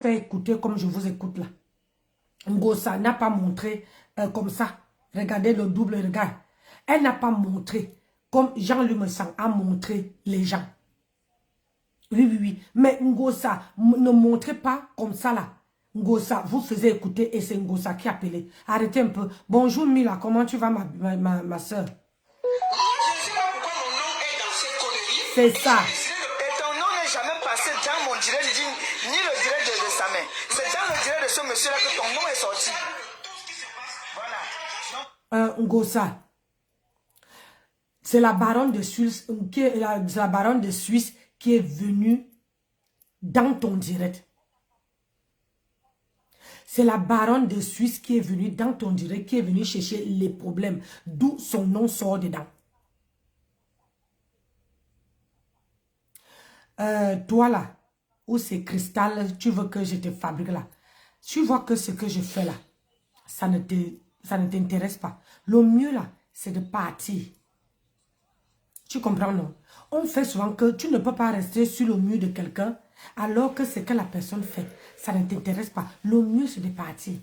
Fait écouter comme je vous écoute là. Ngosa n'a pas montré comme ça. Regardez le double regard. Elle n'a pas montré comme Jean-Luc Messan a montré les gens. Oui, oui, oui. Mais Ngosa ne montrez pas comme ça là. Ngosa, vous faisiez écouter et c'est Ngosa qui appelait. Arrêtez un peu. Bonjour Mila, comment tu vas ma soeur? C'est ça. Et ton nom n'est jamais passé dans mon direct, ni le direct de sa main. C'est dans le direct de ce monsieur-là que ton nom est sorti. Voilà. Ngosa, c'est la baronne de Suisse qui est venue dans ton direct. C'est la baronne de Suisse qui est venue dans ton direct, qui est venue chercher les problèmes, d'où son nom sort dedans. Toi là, où c'est cristal, tu veux que je te fabrique là. Tu vois que ce que je fais là, ça ne t'intéresse pas. Le mieux là, c'est de partir. Tu comprends, non? On fait souvent que tu ne peux pas rester sur le mur de quelqu'un alors que ce que la personne fait, ça ne t'intéresse pas. Le mieux, c'est de partir.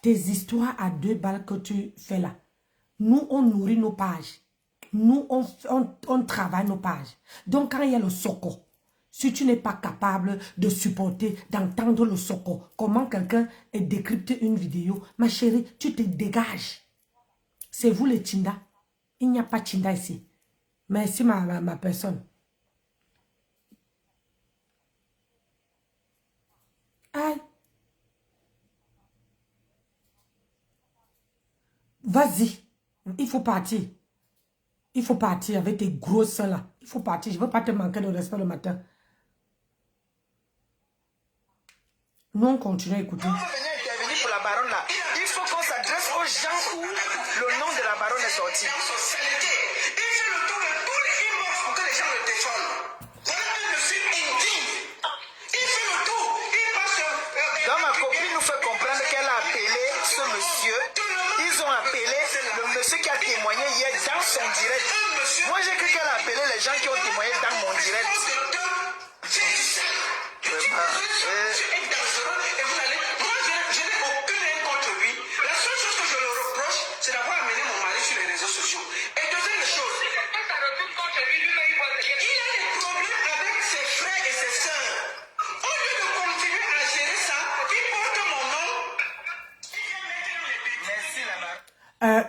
Tes histoires à 2 balles que tu fais là, nous, on nourrit nos pages. Nous, on travaille nos pages. Donc, quand il y a le soco, si tu n'es pas capable de supporter, d'entendre le soco, comment quelqu'un est décrypté une vidéo, ma chérie, tu te dégages. C'est vous les Tinda. Il n'y a pas Tinda ici. Merci ma personne. Aïe. Vas-y. Il faut partir. Il faut partir avec tes gros seins là. Il faut partir. Je ne veux pas te manquer de respect le matin. Nous, on continue à écouter. Quand vous venez intervenir pour la baronne là, il faut qu'on s'adresse aux gens où le nom de la baronne est sorti. Il fait le tour de tous les inbox pour que les gens le défendent. Voilà un monsieur indigne. Il fait le tour. Il passe. Donc ma copine nous fait comprendre qu'elle a appelé ce monsieur. Ils ont appelé le monsieur qui a témoigné hier dans son direct. Moi j'ai cru qu'elle a appelé les gens qui ont témoigné dans mon direct.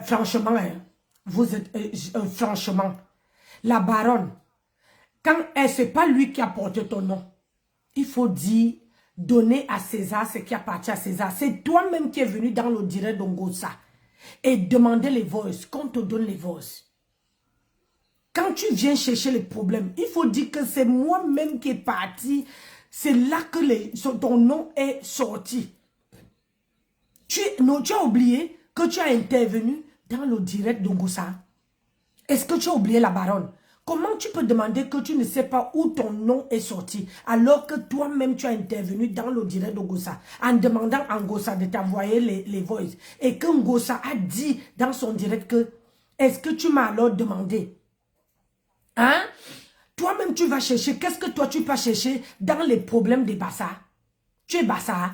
Franchement, hein, vous êtes, franchement, la baronne, quand c'est pas lui qui a porté ton nom, il faut dire, donner à César ce qui appartient à César. C'est toi-même qui es venu dans le direct d'Ongosa et demander les voices, qu'on te donne les voices. Quand tu viens chercher les problèmes, il faut dire que c'est moi-même qui est parti. C'est là que ton nom est sorti. Tu as oublié que tu as intervenu dans le direct d'Ongosa. Est-ce que tu as oublié la baronne? Comment tu peux demander que tu ne sais pas où ton nom est sorti alors que toi-même tu as intervenu dans le direct d'Ongosa en demandant à Ngosa de t'envoyer les voices et que Ngosa a dit dans son direct que est-ce que tu m'as alors demandé? Hein? Toi-même tu vas chercher, qu'est-ce que toi tu vas chercher dans les problèmes des Bassa? Tu es Bassa.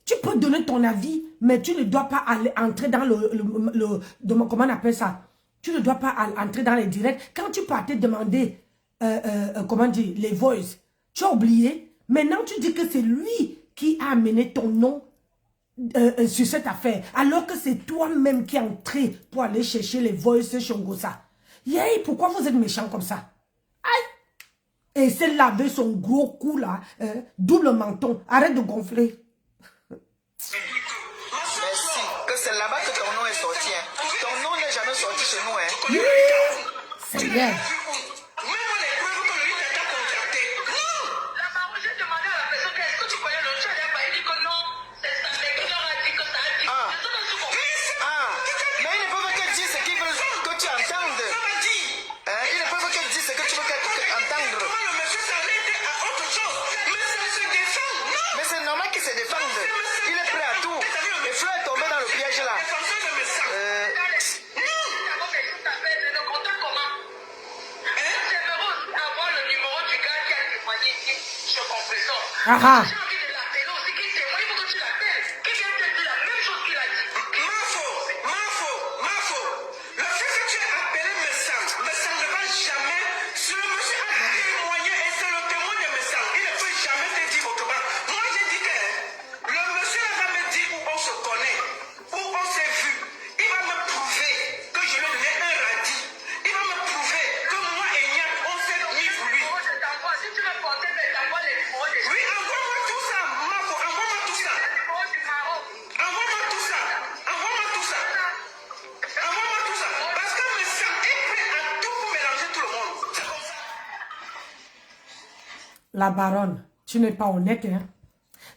Tu peux donner ton avis, mais tu ne dois pas aller entrer dans comment on appelle ça? Tu ne dois pas entrer dans les directs. Quand tu partais demander, comment dire, les voices, tu as oublié. Maintenant, tu dis que c'est lui qui a amené ton nom sur cette affaire. Alors que c'est toi-même qui es entré pour aller chercher les voices chez Ngosa. Yay, pourquoi vous êtes méchant comme ça? Aïe! Et c'est laver son gros cou là, double menton. Arrête de gonfler. Merci. Que c'est là-bas que ton nom est sorti. Hein. Ton nom n'est jamais sorti chez nous. Hein. Oui, c'est bien. Ah ah. la baronne, tu n'es pas honnête, hein.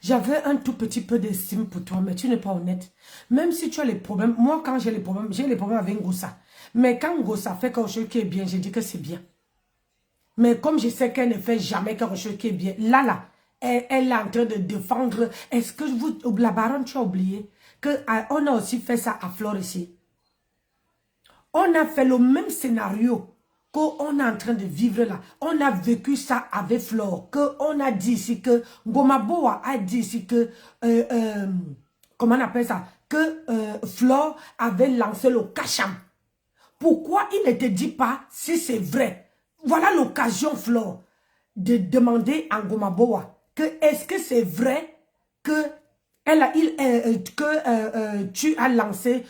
J'avais un tout petit peu d'estime pour toi, mais tu n'es pas honnête. Même si tu as les problèmes, moi quand j'ai les problèmes avec Ngossa. Mais quand Ngossa fait quelque chose qui est bien, je dis que c'est bien. Mais comme je sais qu'elle ne fait jamais quelque chose qui est bien, là, elle est en train de défendre. Est-ce que la baronne, tu as oublié qu'on a aussi fait ça à Flore ici? On a fait le même scénario qu'on est en train de vivre là. On a vécu ça avec Flore. On a dit ici que Gomaboa a dit ici que, comment on appelle ça? Que Flore avait lancé le cacham. Pourquoi il ne te dit pas si c'est vrai? Voilà l'occasion, Flore, de demander à Gomaboa que est-ce que c'est vrai que, tu as lancé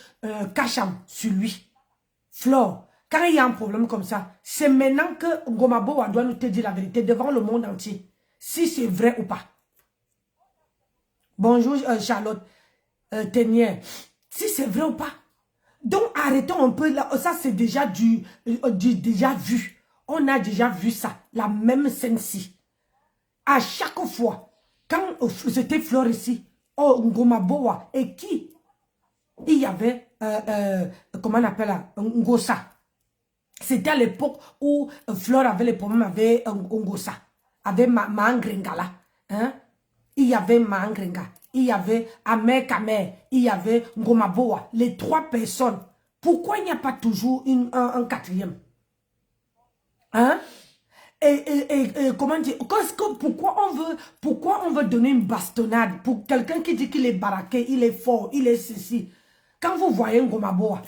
cacham sur lui? Flore, quand il y a un problème comme ça, c'est maintenant que Gomaboa doit nous te dire la vérité devant le monde entier. Si c'est vrai ou pas. Bonjour Charlotte Tenière. Si c'est vrai ou pas. Donc arrêtons un peu là. Ça c'est déjà déjà vu. On a déjà vu ça. La même scène-ci. À chaque fois, quand c'était Flore ici, Gomaboa et qui il y avait, comment on appelle là, Ngossa. C'était à l'époque où Flore avait les problèmes avec Ngossa, avec Maangringala. Hein? Il y avait Maangringa, il y avait Amer Kamer, il y avait Ngomaboa. Les trois personnes. Pourquoi il n'y a pas toujours un quatrième? Hein? Comment dire, pourquoi on veut donner une bastonnade pour quelqu'un qui dit qu'il est baraqué, il est fort, il est ceci. Quand vous voyez Ngomaboa,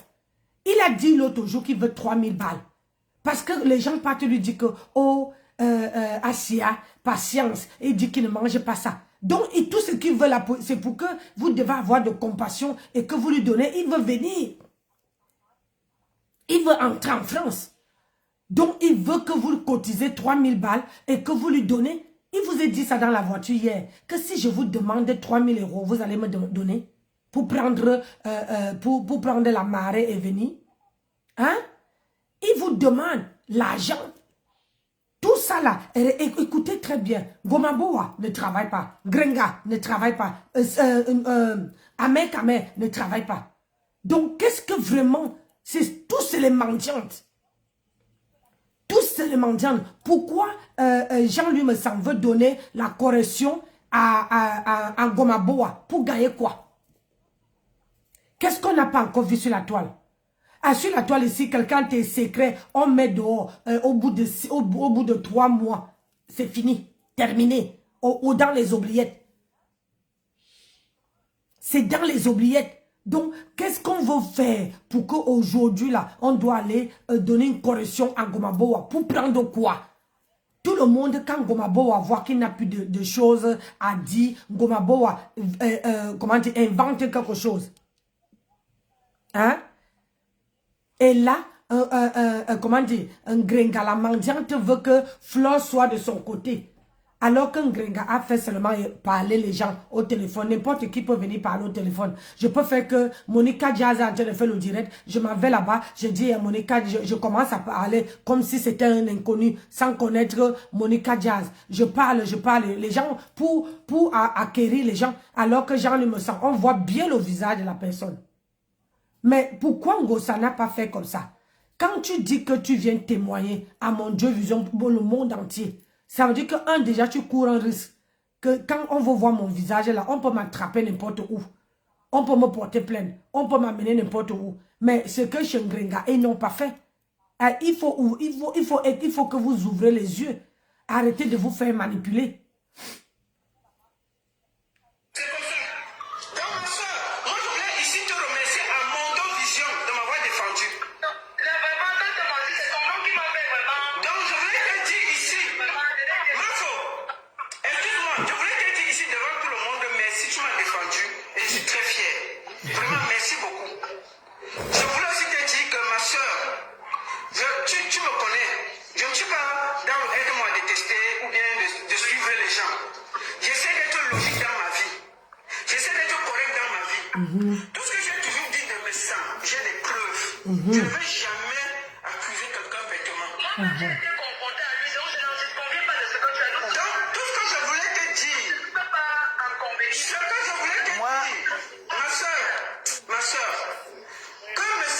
il a dit l'autre jour qu'il veut 3000 balles. Parce que les gens partent lui dire que, oh, Asia, patience, et il dit qu'il ne mange pas ça. Donc, tout ce qu'il veut, c'est pour que vous devez avoir de compassion et que vous lui donnez, il veut venir. Il veut entrer en France. Donc, il veut que vous cotisez 3000 balles et que vous lui donnez. Il vous a dit ça dans la voiture hier. Que si je vous demande 3000 euros, vous allez me donner pour prendre, pour prendre la marée et venir. Hein? Il vous demande l'argent. Tout ça là, écoutez très bien. Gomaboa ne travaille pas. Grenga ne travaille pas. Amer Kamer ne travaille pas. Donc, qu'est-ce que vraiment, tous les mendiantes. Tous les mendiants. Pourquoi Jean-Louis Messan veut donner la correction à Gomaboa pour gagner quoi? Qu'est-ce qu'on n'a pas encore vu sur la toile? Ah, sur la toile ici, quelqu'un tes secrets, on met dehors au bout de 3 mois. C'est fini, terminé. Ou dans les oubliettes. C'est dans les oubliettes. Donc, qu'est-ce qu'on veut faire pour qu'aujourd'hui, là, on doit aller donner une correction à Gomaboa? Pour prendre quoi? Tout le monde, quand Gomaboa voit qu'il n'a plus de choses à dire, Gomaboa, comment dire, invente quelque chose. Hein? Et là, comment dire, un Grenga, la mendiante veut que Flore soit de son côté. Alors qu'un Grenga a fait seulement parler les gens au téléphone. N'importe qui peut venir parler au téléphone. Je peux faire que Monica Diaz est en train de faire le direct. Je m'en vais là-bas. Je dis à Monica, je commence à parler comme si c'était un inconnu, sans connaître Monica Diaz. Je parle. Les gens, pour acquérir les gens, alors que Jean me sent, on voit bien le visage de la personne. Mais pourquoi Ngossa n'a pas fait comme ça? Quand tu dis que tu viens témoigner à mon Dieu Vision pour le monde entier, ça veut dire que, déjà, tu cours un risque. Que quand on veut voir mon visage là, on peut m'attraper n'importe où. On peut me porter plainte. On peut m'amener n'importe où. Mais ce que Shengrenga, ils n'ont pas fait. Il faut que vous ouvrez les yeux. Arrêtez de vous faire manipuler. Tout ce que j'ai toujours dit de mes sangs, j'ai des preuves. Je ne vais jamais accuser quelqu'un bêtement. Moi, j'ai été confronté à lui, donc je n'en conviens pas de ce que tu as dit. Donc, tout Moi, ma soeur,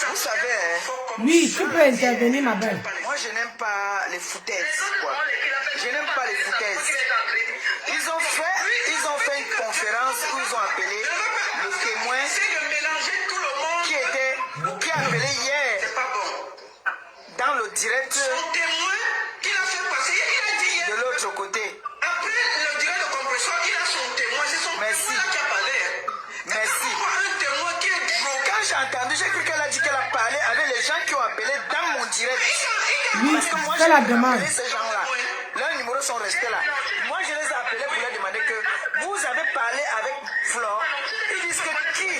vous savez, oui, tu peux intervenir, ma belle. Moi, je n'aime pas les foutaises, quoi. Je n'aime pas les foutaises. Ils ont fait une conférence où ils ont appelé le témoin qui a appelé hier dans le direct de l'autre côté. Après le direct de compression, il a son témoin, c'est son Merci. témoin qui a parlé. Merci. Un témoin qui est drogué. Quand j'ai entendu, j'ai cru qu'elle a dit qu'elle a parlé avec les gens qui ont appelé dans mon direct. Oui, Parce que moi, fais la demande. appelé ces gens-là. Leurs numéros sont restés là. Moi, je les ai appelés pour leur demander que vous avez parlé avec Flore. Ils disent que qui?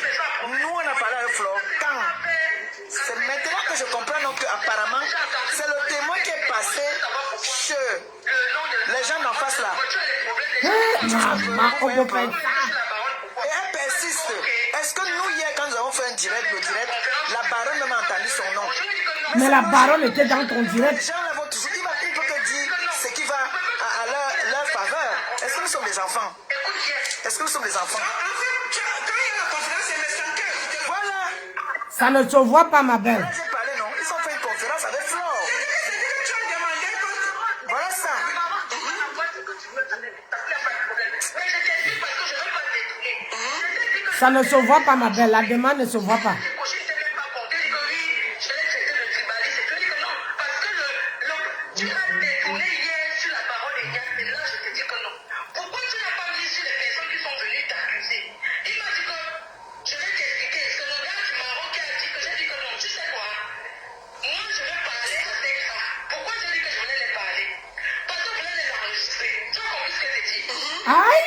Nous, on a parlé avec Flore. Quand? C'est maintenant que je comprends donc qu'apparemment, c'est le témoin qui est passé chez les gens d'en face là. Maman, on peut pas. Et elle persiste. Est-ce que nous, hier, quand nous avons fait le direct, la baronne même a entendu son nom? Mais la baronne était dans ton Les direct. gens là vont toujours, il peut te dire ce qui va à leur faveur. Est-ce que nous sommes des enfants? Est-ce que nous sommes des enfants? Voilà. Ça ne se voit pas, ma belle. Là, j'ai parlé, non? Ils ont fait une conférence avec Flore. Voilà ça. Ça ne se voit pas, ma belle. La demande ne se voit pas. Aïe!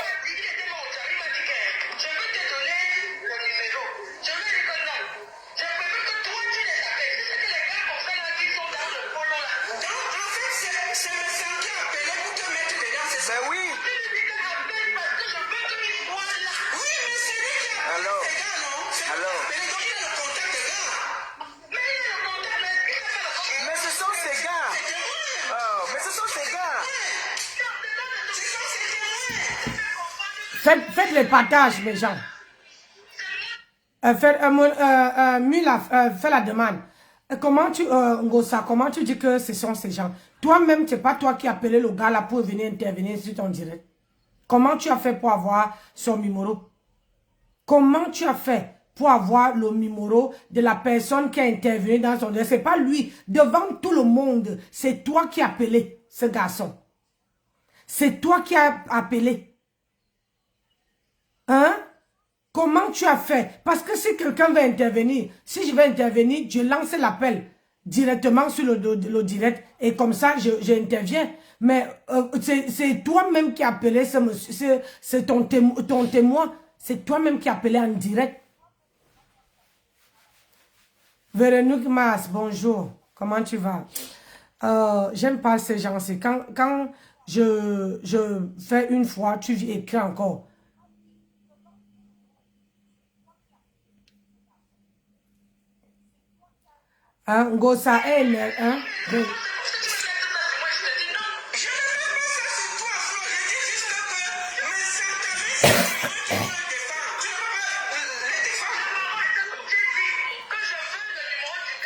Ben oui. Alors. Mais ce sont ces gars. Oh, mais ce sont ces gars. Faites les partages, mes gens. Fais la demande. Comment tu, Ngosa, comment tu dis que ce sont ces gens? Toi-même, c'est pas toi qui as appelé le gars là pour venir intervenir sur ton direct. Comment tu as fait pour avoir son numéro? Comment tu as fait pour avoir le numéro de la personne qui a intervenu dans son direct? C'est pas lui. Devant tout le monde, c'est toi qui as appelé ce garçon. C'est toi qui as appelé. Hein? Comment tu as fait? Parce que si quelqu'un veut intervenir, si je vais intervenir, je lance l'appel directement sur le direct et comme ça, j'interviens. Mais c'est toi-même qui as appelé ce monsieur, c'est ton témoin. C'est toi-même qui as appelé en direct. Véronique Mas, bonjour. Comment tu vas? J'aime pas ces gens-ci. Quand je fais une fois, tu écris encore. Hein, Ngosa, elle, hein?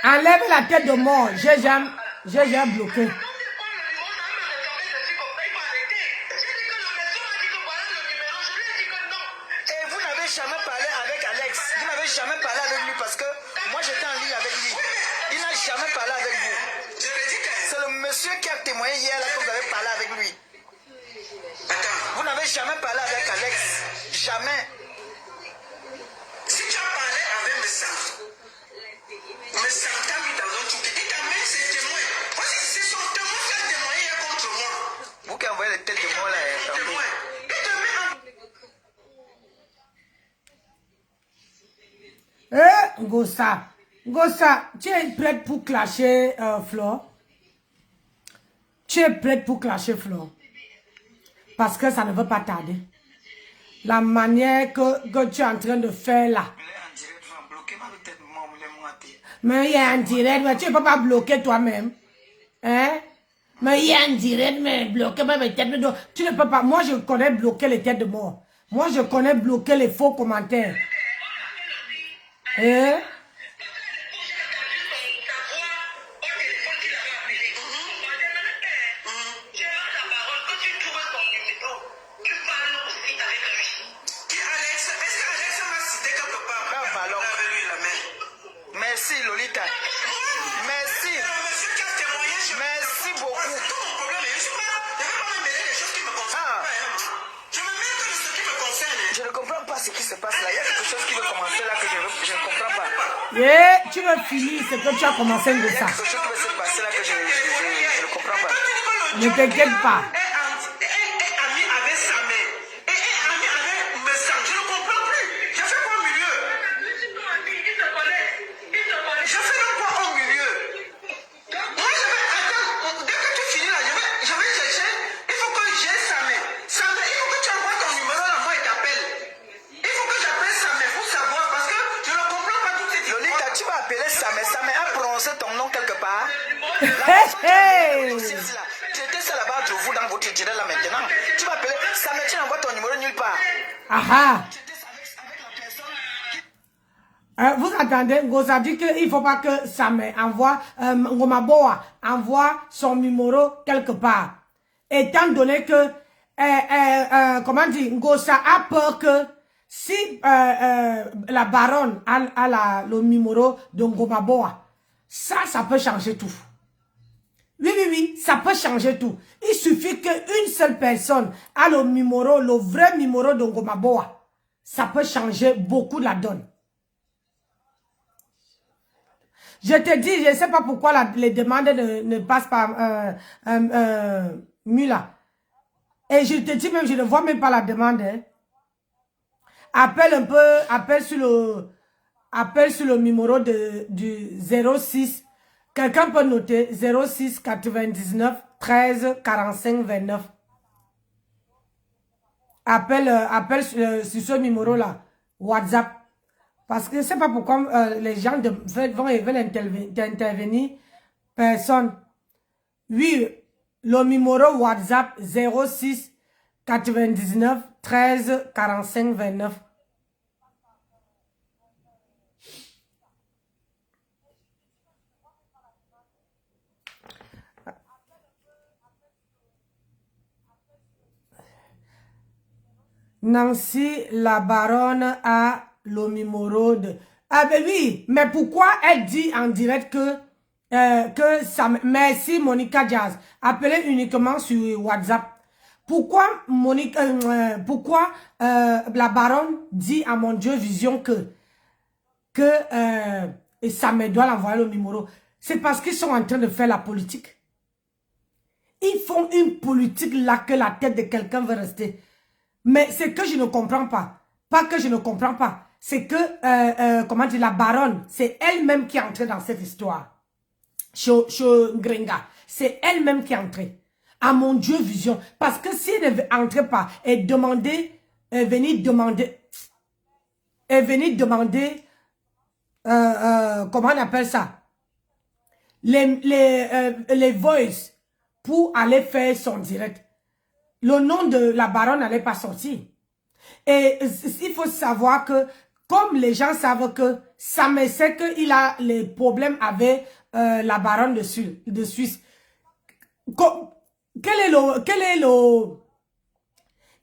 Enlève la tête de mort. J'ai déjà bloqué. Et vous n'avez jamais parlé avec Alex. Vous n'avez jamais parlé avec lui parce que moi j'étais en ligne avec lui. Il n'a jamais parlé avec vous. C'est le monsieur qui a témoigné hier là que vous avez parlé avec lui. Vous n'avez jamais parlé avec Alex. Jamais. Si tu as parlé avec mes sangs, t'as mis dans un truc. Il t'amène ses témoins. Parce que c'est son témoin qui a témoigné contre moi. Vous qui envoyez les têtes de moi là. Témoin. Il te met en... Ngosa, tu es prête pour clasher Flore? Tu es prête pour clasher Flore? Parce que ça ne veut pas tarder. La manière que tu es en train de faire là. Mais il y a un direct, mais tu ne peux pas bloquer toi-même. Hein? Mais il y a un direct, mais bloquer même les têtes de mort. Tu ne peux pas. Moi, je connais bloquer les têtes de mort. Moi, je connais bloquer les faux commentaires. Et... Merci Lolita. Merci. Merci beaucoup. Je ne comprends pas ce qui se passe là. Il y a quelque chose qui veut commencer là que je ne comprends pas. Yeah, tu veux finir ce que tu as commencé de Il y a ça. quelque chose qui veut se passer là que je ne comprends pas. Ne t'inquiète pas. Hey! Tu étais seul là-bas entre vous dans votre tunnel là maintenant. Tu vas appeler Samet, tu n'envoies ton numéro nulle part. Aha! Tu étais avec la personne. Vous attendez, Ngosa dit qu'il ne faut pas que Samet envoie, Ngomaboa envoie son numéro quelque part. Étant donné que, comment dire, Ngosa a peur que si la baronne a le numéro de Ngomaboa, ça peut changer tout. Oui, ça peut changer tout. Il suffit qu'une seule personne a le numéro, le vrai numéro de Ngomaboa. Ça peut changer beaucoup la donne. Je te dis, je ne sais pas pourquoi les demandes ne passent pas Mula. Et je te dis même, je ne vois même pas la demande. Hein. Appelle sur le numéro du 06. Quelqu'un peut noter 06 99 13 45 29. Appelle sur ce numéro-là, WhatsApp. Parce que je ne sais pas pourquoi les gens veulent intervenir. Personne. Oui, le numéro WhatsApp 06 99 13 45 29. Nancy, la baronne, a le numéro de... Ah ben oui, mais pourquoi elle dit en direct que ça... Merci Monica Jazz. Appelez uniquement sur WhatsApp. Pourquoi la baronne dit à mon Dieu Vision et ça me doit l'envoyer le numéro? C'est parce qu'ils sont en train de faire la politique. Ils font une politique là que la tête de quelqu'un veut rester. Mais c'est que je ne comprends pas. Pas que je ne comprends pas. C'est que, comment dire, la baronne, c'est elle-même qui est entrée dans cette histoire. Chez Gringa. C'est elle-même qui est entrée. À mon Dieu, Vision. Parce que si elle ne entrait pas et demander, venir demander, comment on appelle ça? Les voice pour aller faire son direct. Le nom de la baronne n'allait pas sortir. Et il faut savoir que, comme les gens savent que Samet sait qu'il a les problèmes avec la baronne de Suisse. Quel est le...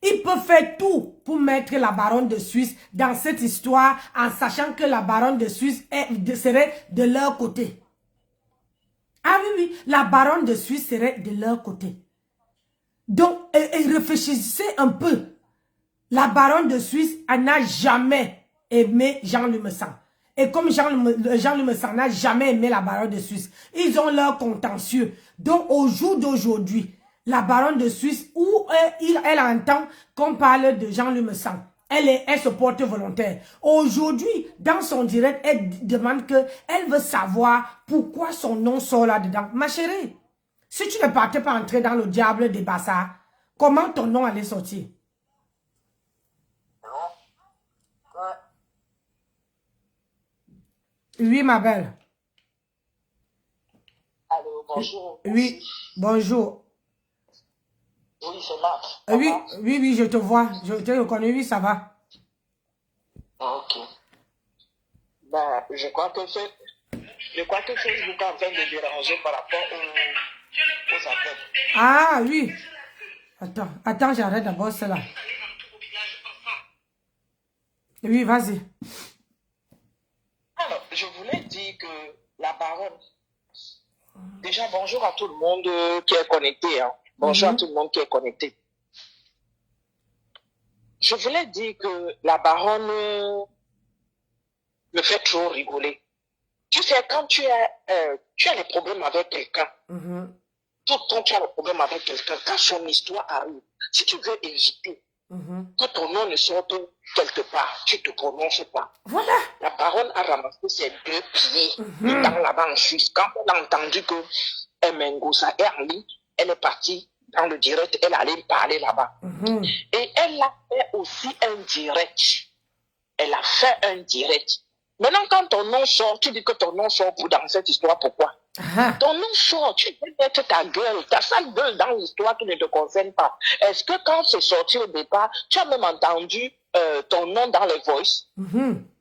Il peut faire tout pour mettre la baronne de Suisse dans cette histoire en sachant que la baronne de Suisse serait de leur côté. Ah oui, la baronne de Suisse serait de leur côté. Donc, réfléchissez un peu. La baronne de Suisse n'a jamais aimé Jean Lumessan. Et comme Jean Lumessan n'a jamais aimé la baronne de Suisse, ils ont leur contentieux. Donc, au jour d'aujourd'hui, la baronne de Suisse, où elle entend qu'on parle de Jean Lumessan, elle se porte volontaire. Aujourd'hui, dans son direct, elle demande elle veut savoir pourquoi son nom sort là-dedans. Ma chérie, si tu ne partais pas entrer dans le diable des bassards, comment ton nom allait sortir? Oui, ma belle. Allô, bonjour. Oui, bonjour. Oui, c'est Marc. Oui, oui, oui, je te vois. Je te reconnais, oui, ça va. Ok. Ben, je crois que Facebook est en train de déranger par rapport aux appels. Ah, oui. Attends, j'arrête d'abord cela. Oui, vas-y. Alors, je voulais dire que la baronne, déjà bonjour à tout le monde qui est connecté. Hein. Bonjour à tout le monde qui est connecté. Je voulais dire que la baronne me fait trop rigoler. Tu sais, quand tu as des problèmes avec quelqu'un, tout le temps tu as des problèmes avec quelqu'un, quand son histoire arrive, si tu veux éviter que ton nom ne sorte quelque part, tu ne te prononces pas. Voilà. La baronne a ramassé ses 2 pieds dans là-bas en Suisse. Quand elle a entendu que Mengosa est en ligne, elle est partie dans le direct, elle allait parler là-bas. Et elle a fait aussi un direct. Elle a fait un direct. Maintenant, quand ton nom sort, tu dis que ton nom sort dans cette histoire, pourquoi? Ton nom sort, tu peux mettre ta gueule, ta sale gueule dans l'histoire qui ne te concerne pas. Est-ce que quand c'est sorti au départ, tu as même entendu ton nom dans les voices?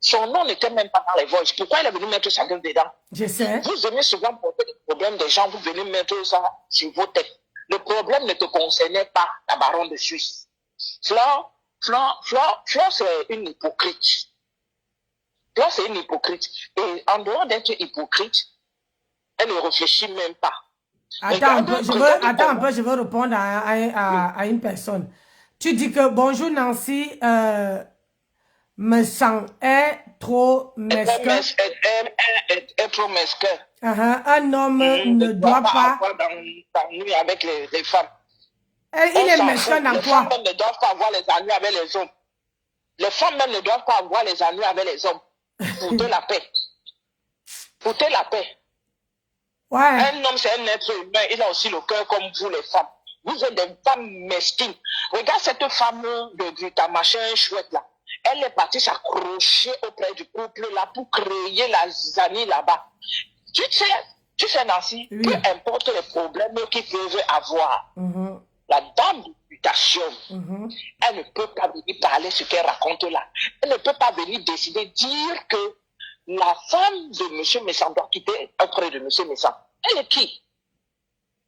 Son nom n'était même pas dans les voices. Pourquoi elle est venue mettre sa gueule dedans? Je sais. Vous venez souvent porter les problèmes des gens, vous venez mettre ça sur vos têtes. Le problème ne te concernait pas, la baronne de Suisse. Flore, c'est une hypocrite. Flore, c'est une hypocrite. Et en dehors d'être hypocrite, elle ne réfléchit même pas. Attends un peu, je veux répondre à une personne. Tu dis que bonjour Nancy, me sens est trop mesquin. Est trop mesquin. Un homme ne doit pas avoir dans nuit avec les femmes. Il est mesquin dans quoi? Les femmes même ne doivent pas avoir les ennuis avec les hommes. Les femmes même ne doivent pas avoir les ennuis avec les hommes. Pour te la paix. Pour te la paix. Ouais. Un homme, c'est un être humain. Il a aussi le cœur comme vous, les femmes. Vous êtes des femmes mesquines. Regarde cette femme de ta machin chouette là. Elle est partie s'accrocher auprès du couple là pour créer la zanie là-bas. Tu sais, Nancy, peu importe les problèmes qu'ils peuvent avoir, la dame de mutation, elle ne peut pas venir parler ce qu'elle raconte là. Elle ne peut pas venir décider, dire que la femme de M. Messan doit quitter auprès de M. Messan. Elle est qui?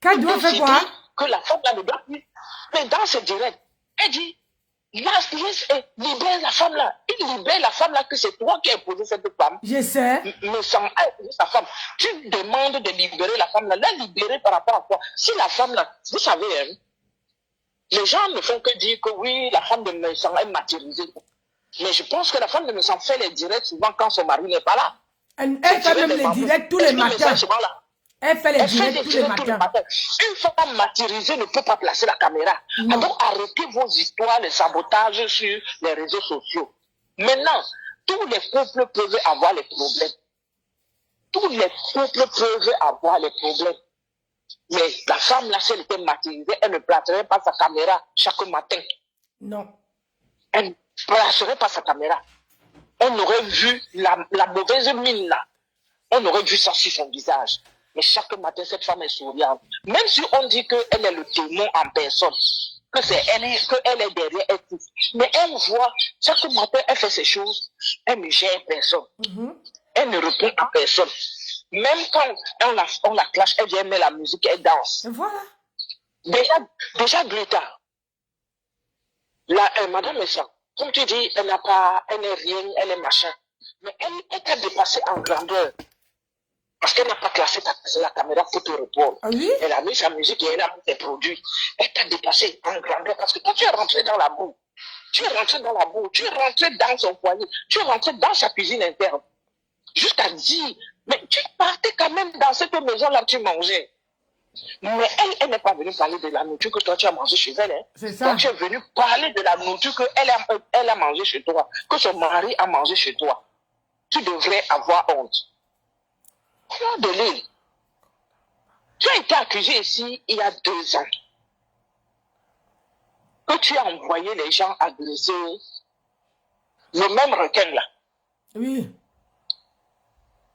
Qu'elle doit faire quoi? Que la femme là ne doit plus. Mais dans ce direct, elle dit, libère la femme là. Il libère la femme là, que c'est toi qui as imposé cette femme. Je sais. Messan a imposé sa femme. Tu demandes de libérer la femme là. La libérer par rapport à quoi? Si la femme là, vous savez, hein, les gens ne font que dire que oui, la femme de Messan est martyrisée. Mais je pense que la femme de Messan fait les directs souvent quand son mari n'est pas là. Elle fait même les directs tous les matins. Elle fait les directs tous les matins. Une femme martyrisée ne peut pas placer la caméra. Donc arrêtez vos histoires de sabotage sur les réseaux sociaux. Maintenant, tous les couples peuvent avoir les problèmes. Tous les couples peuvent avoir les problèmes. Mais la femme là, si elle était martyrisée, elle ne placerait pas sa caméra chaque matin. Non. Elle ne placerait pas sa caméra. On aurait vu la mauvaise mine là. On aurait vu ça sur son visage. Mais chaque matin, cette femme est souriante. Même si on dit qu'elle est le démon en personne, qu'elle est derrière elle tout. Mais elle voit, chaque matin, elle fait ces choses, elle ne gère personne. Elle ne répond à personne. Même quand on la clash, elle vient mettre la musique, elle danse. Voilà. Déjà Glita, Madame Messan, comme tu dis, elle n'est rien, elle est machin. Mais elle t'a dépassé en grandeur. Parce qu'elle n'a pas classé la caméra pour te répondre. Elle a mis sa musique et elle a mis ses produits. Elle t'a dépassé en grandeur parce que toi, tu es rentré dans la boue. Tu es rentré dans la boue. Tu es rentré dans son foyer. Tu es rentré dans sa cuisine interne. Jusqu'à dire, mais tu partais quand même dans cette maison-là, tu mangeais. Mais elle n'est pas venue parler de la nourriture que toi, tu as mangé chez elle. Hein. C'est ça. Toi, tu es venu parler de la nourriture qu'elle a mangé chez toi, que son mari a mangé chez toi. Tu devrais avoir honte. Fleur de Lille, tu as été accusé ici il y a 2 ans. Que tu as envoyé les gens agresser le même requin là. Oui.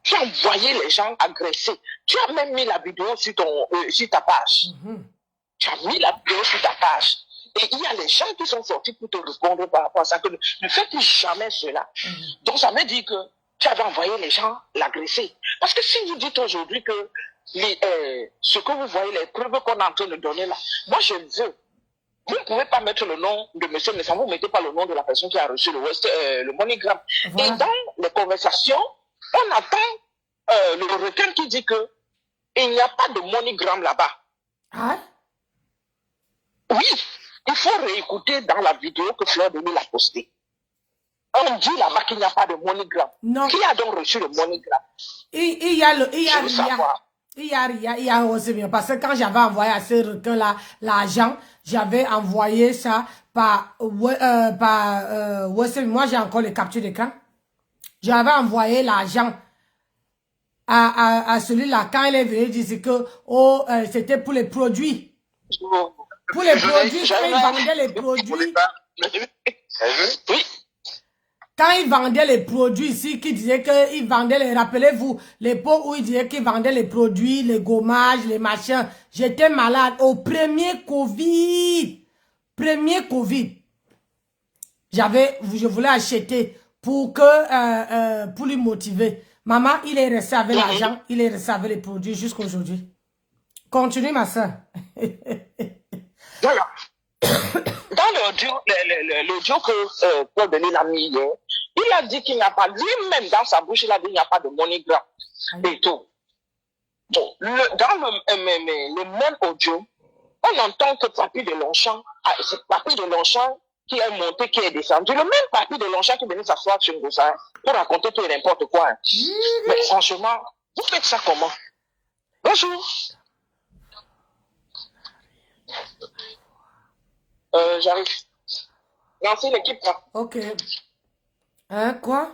Tu as envoyé les gens agresser. Tu as même mis la vidéo sur ta page. Tu as mis la vidéo sur ta page. Et il y a les gens qui sont sortis pour te répondre par rapport à ça, que ne fais plus jamais cela. Donc ça me dit que tu avais envoyé les gens l'agresser. Parce que si vous dites aujourd'hui que ce que vous voyez, les preuves qu'on est en train de donner là, moi je veux. Vous ne pouvez pas mettre le nom de monsieur Messam, vous ne mettez pas le nom de la personne qui a reçu le MoneyGram. Voilà. Et dans les conversations, on attend le requin qui dit que il n'y a pas de MoneyGram là-bas. Hein? Oui, il faut réécouter dans la vidéo que Fleur de Lys a postée. On dit là-bas qu'il n'y a pas de MoneyGram. Non. Qui a donc reçu le MoneyGram? Il y a aussi bien. Parce que quand j'avais envoyé à ce requin-là l'argent, j'avais envoyé ça par moi j'ai encore les captures d'écran. J'avais envoyé l'argent à celui-là. Quand il est venu, il disait que c'était pour les produits. Pour les produits, quand il vendait les produits. Oui. Quand il vendait les produits ici, qui disait qu'il vendait les, rappelez-vous, les pots où il disait qu'il vendait les produits, les gommages, les machins. J'étais malade au premier Covid. Premier Covid. Je voulais acheter pour lui motiver. Maman, il est resté avec l'argent, il est resté avec les produits jusqu'à aujourd'hui. Continue, ma soeur. Voilà. Dans l'audio que Paul Denis a mis hier, il a dit qu'il n'y a pas, lui-même dans sa bouche, il a dit qu'il n'y a pas de MoneyGram et tout. Donc, dans le même audio, on entend que Papi de Longchamp, c'est Papi de Longchamp qui est monté, qui est descendu. Le même Papi de Longchamp qui est venu s'asseoir sur Ngossa pour raconter tout et n'importe quoi. Mais franchement, vous faites ça comment? Bonjour. J'arrive. Non, c'est l'équipe. Ok. Hein, quoi?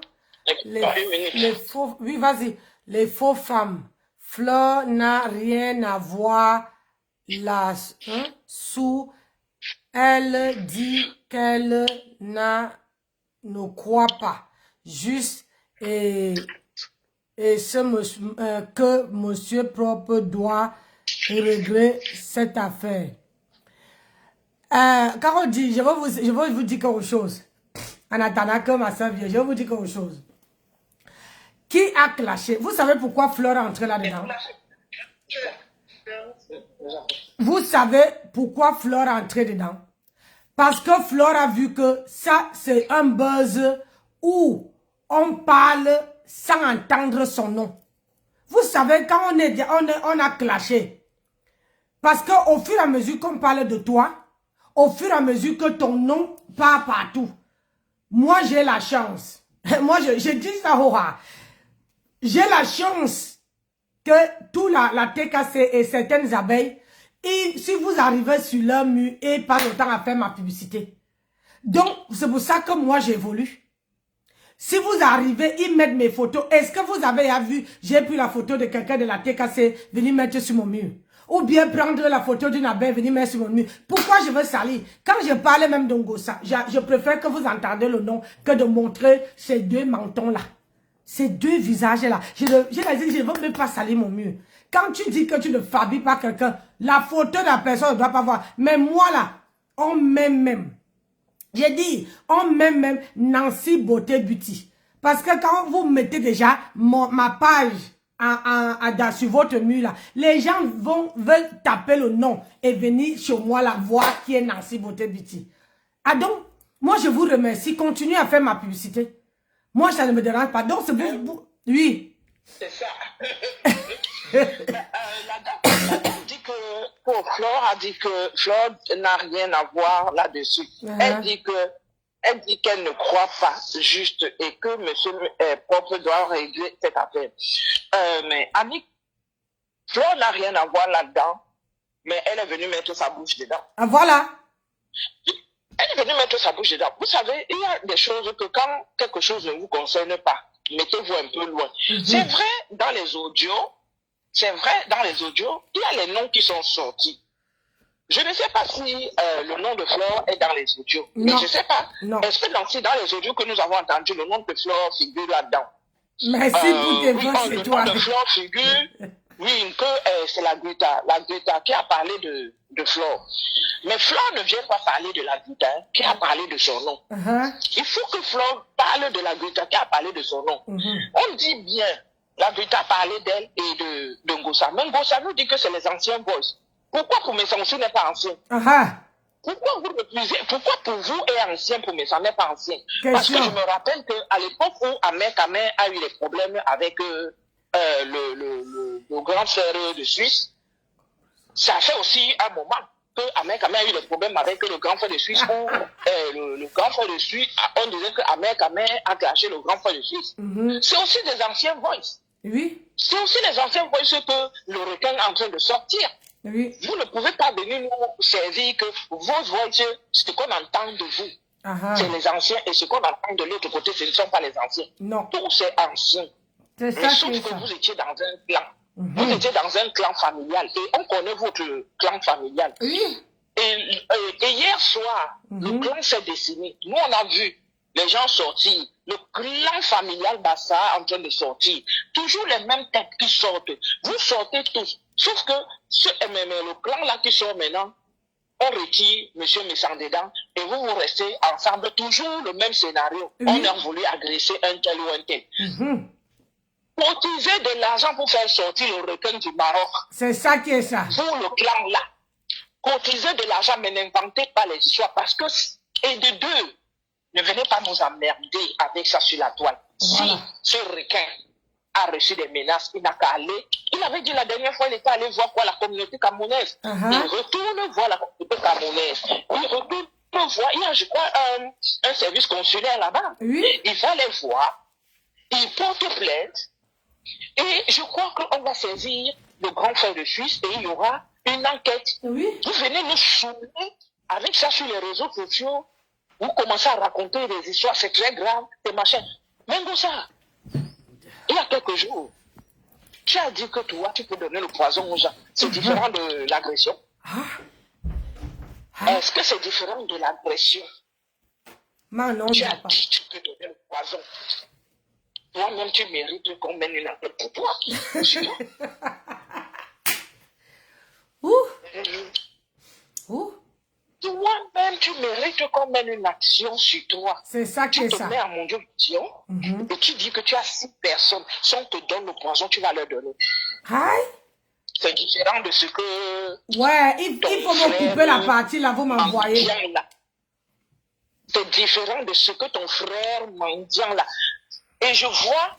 Les faux... Oui, vas-y. Les faux femmes. Fleur n'a rien à voir là sous. Elle dit qu'elle ne croit pas. Juste et que monsieur propre doit régler cette affaire. Carole dit, je vais vous dire quelque chose. En attendant que ma soeur vienne, je vais vous dire quelque chose. Qui a clashé? Vous savez pourquoi Fleur est entrée là-dedans? Vous savez pourquoi Fleur est entrée dedans? Parce que Fleur a vu que ça, c'est un buzz où on parle sans entendre son nom. Vous savez, quand on a clashé, parce qu'au fur et à mesure qu'on parle de toi, au fur et à mesure que ton nom part partout, moi j'ai la chance. Moi je dis ça, j'ai la chance que tout la TKC et certaines abeilles, et si vous arrivez sur leur mur et pas autant à faire ma publicité. Donc c'est pour ça que moi j'évolue. Si vous arrivez, ils mettent mes photos. Est-ce que vous avez vu, j'ai pris la photo de quelqu'un de la TKC venir mettre sur mon mur? Ou bien prendre la photo d'une abeille, venir mettre sur mon mur. Pourquoi je veux salir? Quand je parlais même d'Ongossa, je préfère que vous entendez le nom que de montrer ces deux mentons-là. Ces deux visages-là. Je ne veux même pas salir mon mur. Quand tu dis que tu ne fabriques pas quelqu'un, la photo de la personne ne doit pas voir. Mais moi là, on m'aime même. J'ai dit, on m'aime même Nancy Beauté Beauty. Parce que quand vous mettez déjà ma page sur votre mur là, les gens veulent taper le nom et venir chez moi là voir qui est Nancy Beauté Beauty. Ah donc, moi je vous remercie, continuez à faire ma publicité. Moi ça ne me dérange pas. Donc c'est vous. Oui. C'est ça. La dame dit que Fleur a dit que Fleur n'a rien à voir là-dessus. Elle dit qu'elle ne croit pas juste et que monsieur propre doit régler cette affaire. Mais Annick, Fleur n'a rien à voir là-dedans, mais elle est venue mettre sa bouche dedans. Ah voilà. Elle est venue mettre sa bouche dedans. Vous savez, il y a des choses que quand quelque chose ne vous concerne pas, mettez-vous un peu loin. C'est vrai dans les audios. C'est vrai, dans les audios, il y a les noms qui sont sortis. Je ne sais pas si le nom de Fleur est dans les audios. Non. Mais je ne sais pas. Est-ce que dans les audios que nous avons entendus, le nom de Fleur figure là-dedans? Merci pour tes voix, c'est toi. Le nom de Fleur figure. Oui, que c'est la Greta qui a parlé de Flore. Mais Flore ne vient pas parler de la Greta qui a parlé de son nom. Il faut que Flore parle de la Greta qui a parlé de son nom. On dit bien, la Greta a parlé d'elle et de Ngossa. Mais Ngossa nous dit que c'est les anciens boys. Pourquoi pour mes sanctions n'est pas ancien? Pourquoi vous refusez? Pourquoi pour vous est ancien, pour mes n'est pas ancien? Parce que je me rappelle qu'à l'époque où Ahmed Kamer a eu des problèmes avec le grand frère de Suisse, ça fait aussi un moment que Ahmed Kamer a eu des problèmes avec le grand frère de Suisse où le grand frère de Suisse, on disait que Ahmed Kamer a caché le grand frère de Suisse. C'est aussi des anciens voices. Oui. C'est aussi les anciens voices que le requin est en train de sortir. Oui. Vous ne pouvez pas venir nous servir que vos voix, ce qu'on entend de vous, c'est les anciens, et ce qu'on entend de l'autre côté, ce ne sont pas les anciens. Non. Tous c'est anciens. C'est ça. Sauf que vous étiez dans un clan. Vous étiez dans un clan familial, et on connaît votre clan familial. Oui. Et hier soir, le clan s'est dessiné. Nous, on a vu les gens sortir. Le clan familial Bassa en train de sortir. Toujours les mêmes têtes qui sortent. Vous sortez tous. Sauf que le clan là qui sort maintenant, on retire M. Messandédan et vous restez ensemble. Toujours le même scénario. On a voulu agresser un tel ou un tel. Cotiser de l'argent pour faire sortir le requin du Maroc. C'est ça qui est ça. Pour le clan là. Cotiser de l'argent, mais n'inventez pas les histoires. Parce que, et de deux, ne venez pas nous emmerder avec ça sur la toile. Voilà. Si ce requin a reçu des menaces, il n'a qu'à aller. Il avait dit la dernière fois, il était allé voir quoi, la communauté camerounaise. Il retourne voir la communauté camerounaise. Il retourne voir, il y a, je crois, un service consulaire là-bas. Oui. Il va les voir. Il porte plainte. Et je crois qu'on va saisir le grand frère de Suisse et il y aura une enquête. Oui. Vous venez nous soumettre avec ça sur les réseaux sociaux. Vous commencez à raconter des histoires, c'est très grave, c'est machin. Mais ça, il y a quelques jours, tu as dit que toi, tu peux donner le poison aux gens. C'est différent de l'agression. Est-ce que c'est différent de l'agression? Non, tu as dit que tu peux donner le poison. Toi-même, tu mérites qu'on mène une enquête pour toi. Toi-même, tu mérites qu'on mène une action sur toi. C'est ça qui est ça. Tu te mets en mon Dieu et tu dis que tu as 6 personnes. Si on te donne le poison, tu vas leur donner. C'est différent de ce que... Ouais, il faut me couper la partie là, vous m'envoyez. C'est différent de ce que ton frère mendiant là. Et je vois,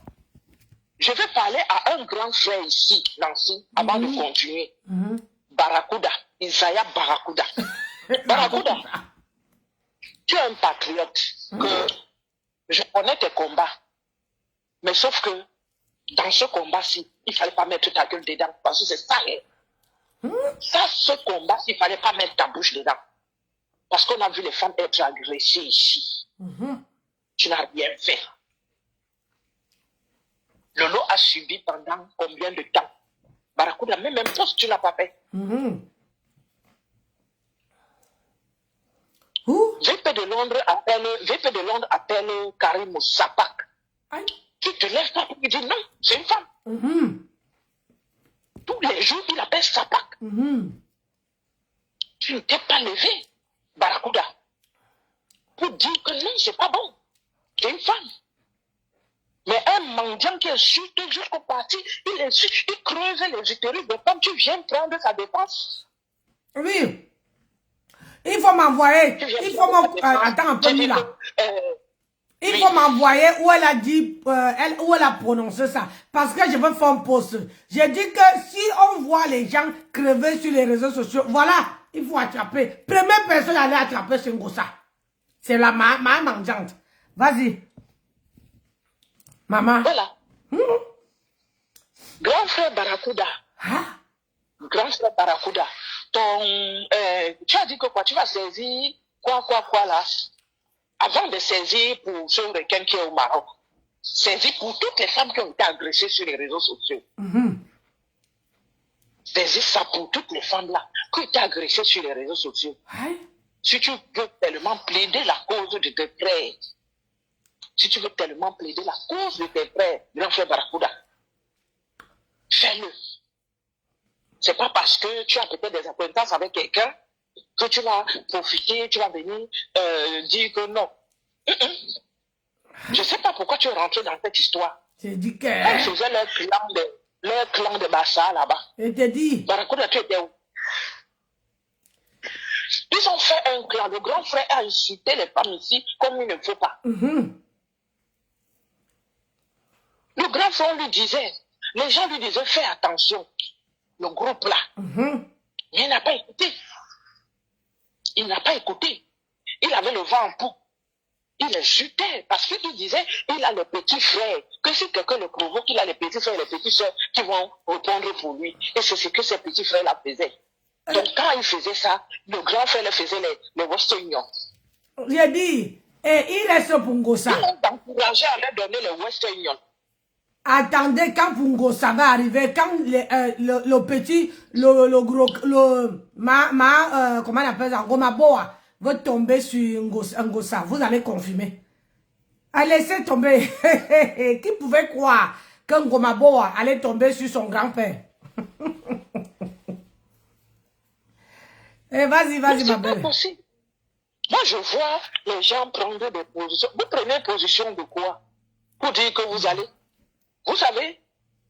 je vais parler à un grand frère ici, Nancy, avant de continuer. Barracuda, Isaiah Barracuda. Barracuda, tu es un patriote, que je connais tes combats. Mais sauf que, dans ce combat-ci, il ne fallait pas mettre ta gueule dedans, parce que c'est ça. Ça, ce combat, il ne fallait pas mettre ta bouche dedans. Parce qu'on a vu les femmes être agressées ici. Tu n'as rien fait. Lolo a subi pendant combien de temps? Barracuda, même un poste, tu n'as pas fait. VP de Londres appelle Karim Sapak. Tu te lèves pas pour lui dire non, c'est une femme. Tous les jours, il appelle Sapak. Tu ne t'es pas levé, Barracuda, pour dire que non, c'est pas bon. C'est une femme. Mais un mendiant qui est surtout jusqu'au parti, il creuse les utérus de femmes, tu viens prendre sa défense. Oui. Il faut m'envoyer. Il faut m'envoyer. Attends un peu, Mila. Il faut m'envoyer où elle a dit, où elle a prononcé ça. Parce que je veux faire un post. J'ai dit que si on voit les gens crever sur les réseaux sociaux, voilà, il faut attraper. Première personne à aller attraper, c'est Ngossa. C'est la ma mendiante. Vas-y. Maman. Voilà. Grand frère Barracuda. Grand frère Barracuda. Tu as dit que quoi? Tu vas saisir quoi là? Avant de saisir pour ce requin qui est au Maroc. Saisir pour toutes les femmes qui ont été agressées sur les réseaux sociaux. Saisir ça pour toutes les femmes là qui ont été agressées sur les réseaux sociaux. Si tu veux tellement plaider la cause de tes frères, si tu veux tellement plaider la cause de tes frères, grand frère Barracuda, fais-le. C'est pas parce que tu as peut-être des acquaintances avec quelqu'un que tu vas profiter, tu vas venir dire que non. Je ne sais pas pourquoi tu es rentré dans cette histoire. J'ai dit que... Elles faisaient leur clan de Bassa là-bas. Je te dis. Barakoda, tu étais où? Ils ont fait un clan. Le grand frère a insulté les femmes ici comme il ne faut pas. Le grand frère lui disait, les gens lui disaient, fais attention. Le groupe là. Mais il n'a pas écouté. Il n'a pas écouté. Il avait le vent en poupe. Il insultait parce qu'il disait, il a les petits frères. Que si quelqu'un le provoque, il a les petits frères et les petites soeurs qui vont répondre pour lui. Et c'est ce que ces petits frères-là faisaient. Donc quand il faisait ça, le grand frère le faisait les Western Union. J'ai dit, et il reste pour Ngosa. Ils l'ont encouragé à leur donner les Western Union. Attendez, quand Ngosa va arriver, quand le petit, le gros, comment on appelle ça, Gomaboa, va tomber sur Ngosa, vous allez confirmer. Allez, laissez tomber. Qui pouvait croire qu'un Gomaboa allait tomber sur son grand-père? Vas-y, ma belle. C'est pas possible. Moi, je vois les gens prendre des positions. Vous prenez position de quoi? Pour dire que vous allez. Vous savez,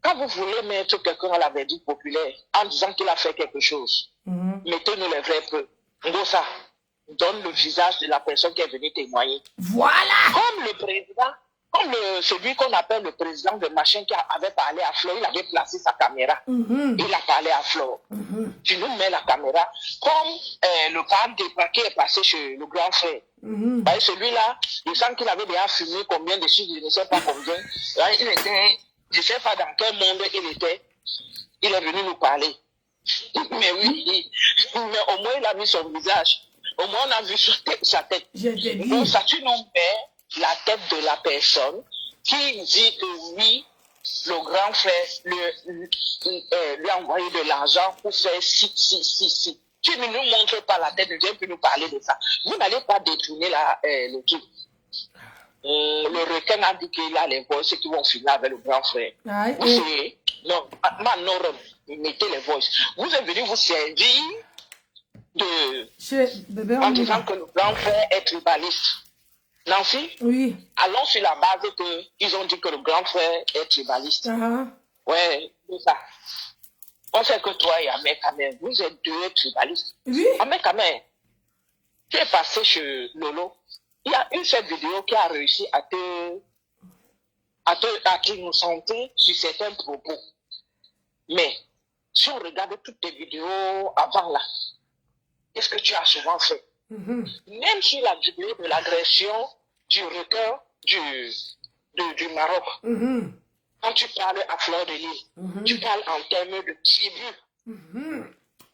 quand vous voulez mettre quelqu'un à la verdict populaire en disant qu'il a fait quelque chose, mettez-nous les vrais peu. Ngosa, donne le visage de la personne qui est venue témoigner. Voilà! Comme le président, comme celui qu'on appelle le président de machin qui avait parlé à Flore, il avait placé sa caméra. Il a parlé à Flore. Tu nous mets la caméra. Comme le parent qui est passé chez le grand frère. Celui-là, je sens qu'il avait déjà fumé combien de chiffres, je ne sais pas combien. Là, il était, je ne sais pas dans quel monde il était. Il est venu nous parler. Mais oui, mais au moins il a vu son visage. Au moins on a vu sa tête. Donc ça tu nous mets la tête de la personne qui dit que oui, le grand frère lui a envoyé de l'argent pour faire si. Tu ne nous montres pas la tête, ne viens plus nous parler de ça. Vous n'allez pas détourner le truc. Le requin a dit qu'il a les voices qui vont finir avec le grand frère. Vous savez, non, mettez les voices. Vous êtes venu vous servir en disant que le grand frère est tribaliste. Nancy? Oui. Allons sur la base qu'ils ont dit que le grand frère est tribaliste. Ouais, c'est ça. On sait que toi et Ahmed Kamer, vous êtes deux tribalistes. Oui. Ahmed Kamer, tu es passé chez Lolo. Il y a une seule vidéo qui a réussi à t'innocenter sur certains propos. Mais, si on regarde toutes tes vidéos avant là, qu'est-ce que tu as souvent fait? Même sur la vidéo de l'agression du requin du Maroc, quand tu parles à Fleur de Lys, tu parles en termes de tribu.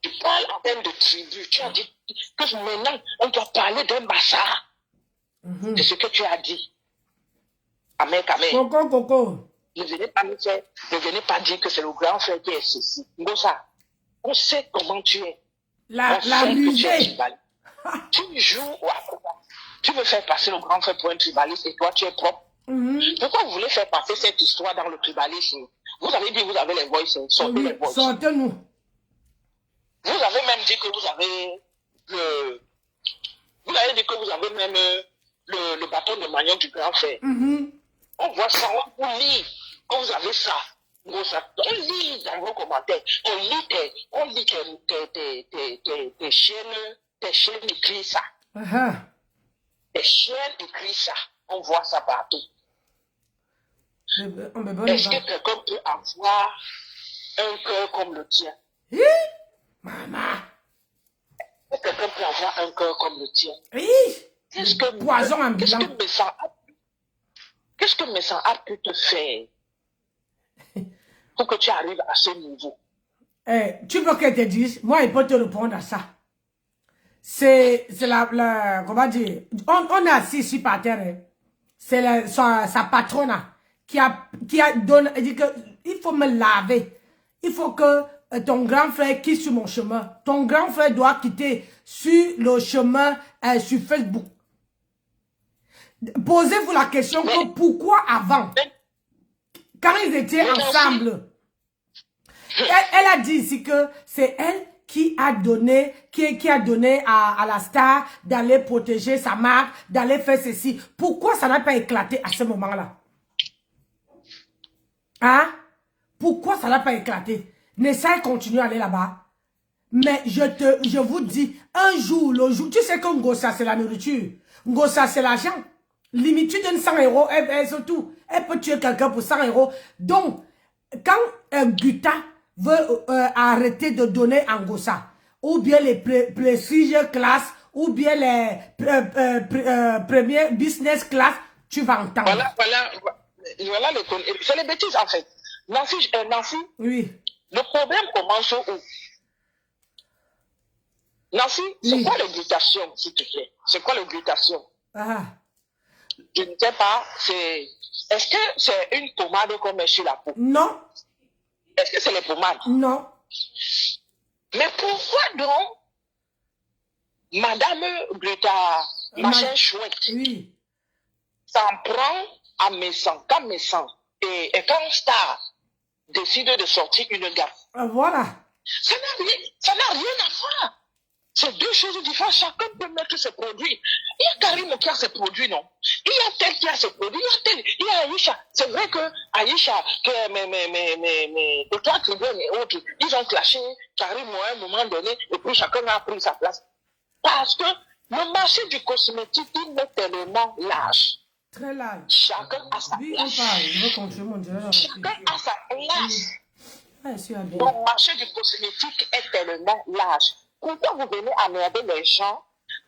Tu parles en termes de tribu. Tu as dit que maintenant, on doit parler d'un Bassa. C'est ce que tu as dit. Amen, amen. Coco. Ne venez pas dire que c'est le grand frère qui est ceci. Ngosa, on sait comment tu es. La musée. Tu joues au Africa. Tu veux faire passer le grand frère pour un tribaliste et toi tu es propre. Pourquoi vous voulez faire passer cette histoire dans le tribalisme? Vous avez dit que vous avez les voices, sortez les voices. Sortez-nous. Vous avez même dit que vous avez même le bâton de manioc du grand frère. On voit ça, on lit. Quand vous avez ça, on lit dans vos commentaires. On lit tes chaînes écrivent ça. Tes chaînes écrivent ça. On voit ça partout. Est-ce que quelqu'un peut avoir un cœur comme le tien? Maman. Est-ce que quelqu'un peut avoir un cœur comme le tien? Oui. Qu'est-ce que Messan a pu te faire pour que tu arrives à ce niveau? Tu veux qu'elle te dise? Moi, il peut te répondre à ça. C'est comment dire? On est assis ici par terre. C'est sa patronne qui a donné, elle dit que il faut me laver. Il faut que ton grand frère quitte sur mon chemin. Ton grand frère doit quitter sur le chemin sur Facebook. Posez-vous la question que pourquoi avant, quand ils étaient ensemble, Elle a dit ici que c'est elle qui a donné, qui a donné à la star d'aller protéger sa marque, d'aller faire ceci. Pourquoi ça n'a pas éclaté à ce moment-là? Hein? Pourquoi ça n'a pas éclaté? Nessa continue à aller là-bas. Mais je vous dis, un jour, le jour, tu sais que Ngossa, c'est la nourriture. Ngossa, c'est l'argent. Limite, tu donnes 100 €, elle surtout, elle peut tuer quelqu'un pour 100 €. Donc, quand Guta veut arrêter de donner à Ngossa, ou bien les prestige class, ou bien les premiers business class, tu vas entendre. Voilà c'est les bêtises en fait. Nancy, oui. Le problème commence où? Nancy, c'est quoi le glutation, s'il te plaît? C'est quoi le glutation? Je ne sais pas. Est-ce que c'est une pommade qu'on met sur la peau? Non. Est-ce que c'est les pommades? Non. Mais pourquoi donc Madame Gluta, machin chouette, oui, s'en prend à mes sangs, quand mes sangs, et quand Star décide de sortir une gamme? Voilà. Ça n'a rien à voir. C'est deux choses différentes. Chacun peut mettre ses produits. Il y a Karim qui a ses produits, non? Il y a tel qui a ses produits. Il y a Aïcha. C'est vrai que Aïcha, que toi, Tribune et autres, ils ont clashé Karim à un moment donné, et puis chacun a pris sa place. Parce que le marché du cosmétique, il est tellement large. Très large. Chacun a sa place. Chacun a sa place. Le marché du cosmétique est tellement large. Pourquoi vous venez emmerder les gens?